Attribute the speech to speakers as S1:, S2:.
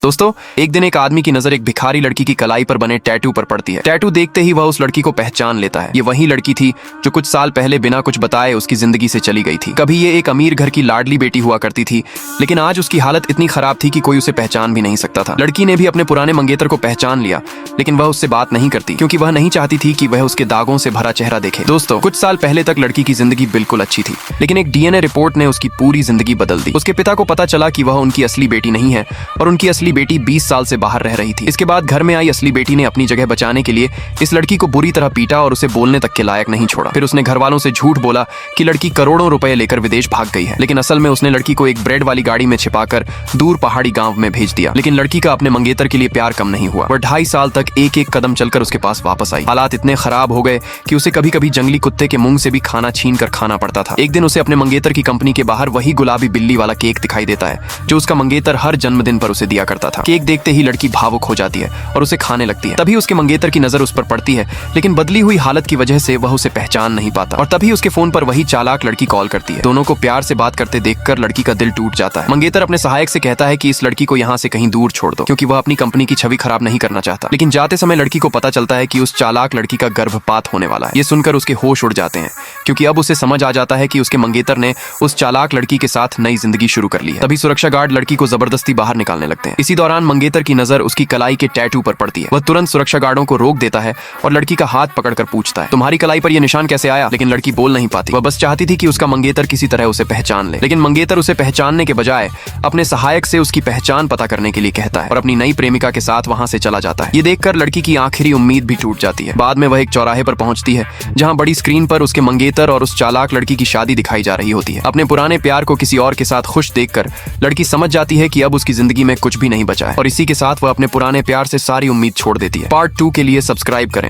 S1: दोस्तों, एक दिन एक आदमी की नजर एक भिखारी लड़की की कलाई पर बने टैटू पर पड़ती है। टैटू देखते ही वह उस लड़की को पहचान लेता है। ये वही लड़की थी जो कुछ साल पहले बिना कुछ बताए उसकी जिंदगी से चली गई थी। कभी ये एक अमीर घर की लाडली बेटी हुआ करती थी, लेकिन आज उसकी हालत इतनी खराब थी कि कोई उसे पहचान भी नहीं सकता था। लड़की ने भी अपने पुराने मंगेतर को पहचान लिया, लेकिन वह उससे बात नहीं करती क्योंकि वह नहीं चाहती थी कि वह उसके दागों से भरा चेहरा देखे। दोस्तों, कुछ साल पहले तक लड़की की जिंदगी बिल्कुल अच्छी थी, लेकिन एक डीएनए रिपोर्ट ने उसकी पूरी जिंदगी बदल दी। उसके पिता को पता चला कि वह उनकी असली बेटी नहीं है और उनकी असली बेटी 20 साल से बाहर रह रही थी। इसके बाद घर में आई असली बेटी ने अपनी जगह बचाने के लिए इस लड़की को बुरी तरह पीटा और उसे बोलने तक के लायक नहीं छोड़ा। फिर उसने घर वालों से झूठ बोला कि लड़की करोड़ों रुपए लेकर विदेश भाग गई है, लेकिन असल में उसने लड़की को एक ब्रेड वाली गाड़ी में छिपाकर दूर पहाड़ी गांव में भेज दिया। लेकिन लड़की का अपने मंगेतर के लिए प्यार कम नहीं हुआ। वह 2.5 साल तक एक एक कदम चलकर उसके पास वापस आई। हालात इतने खराब हो गए कि उसे कभी कभी जंगली कुत्ते के मुंह से भी खाना छीन कर खाना पड़ता था। एक दिन उसे अपने मंगेतर की कंपनी के बाहर वही गुलाबी बिल्ली वाला केक दिखाई देता है जो उसका मंगेतर हर जन्मदिन पर उसे दिया करता था। केक देखते ही लड़की भावुक हो जाती है और उसे खाने लगती है। तभी उसके मंगेतर की नजर उस पर पड़ती है, लेकिन बदली हुई हालत की वजह से वह उसे पहचान नहीं पाता। और तभी उसके फोन पर वही चालाक लड़की कॉल करती है। दोनों को प्यार से बात करते देखकर लड़की का दिल टूट जाता है। मंगेतर अपने सहायक से कहता है कि इस लड़की को यहाँ से कहीं दूर छोड़ दो, क्योंकि वह अपनी कंपनी की छवि खराब नहीं करना चाहता। लेकिन जाते समय लड़की को पता चलता है कि उस चालाक लड़की का गर्भपात होने वाला है। ये सुनकर उसके होश उड़ जाते हैं, क्योंकि अब उसे समझ आ जाता है कि उसके मंगेतर ने उस चालाक लड़की के साथ नई जिंदगी शुरू कर ली है। तभी सुरक्षा गार्ड लड़की को जबरदस्ती बाहर निकालने लगते हैं। इसी दौरान मंगेतर की नजर उसकी कलाई के टैटू पर पड़ती है। वह तुरंत सुरक्षा गार्डों को रोक देता है और लड़की का हाथ पकड़कर पूछता है, तुम्हारी कलाई पर यह निशान कैसे आया? लेकिन लड़की बोल नहीं पाती। वह बस चाहती थी कि उसका मंगेतर किसी तरह उसे पहचान ले। लेकिन मंगेतर उसे पहचानने के बजाय अपने सहायक से उसकी पहचान पता करने के लिए कहता है और अपनी नई प्रेमिका के साथ वहां से चला जाता है। ये देखकर लड़की की आखिरी उम्मीद भी टूट जाती है। बाद में वह एक चौराहे पर पहुंचती है, जहां बड़ी स्क्रीन पर उसके मंगेतर और उस चालाक लड़की की शादी दिखाई जा रही होती है। अपने पुराने प्यार को किसी और के साथ खुश देखकर लड़की समझ जाती है कि अब उसकी जिंदगी में कुछ भी नहीं बचा है, और इसी के साथ वह अपने पुराने प्यार से सारी उम्मीद छोड़ देती है। पार्ट 2 के लिए सब्सक्राइब करें।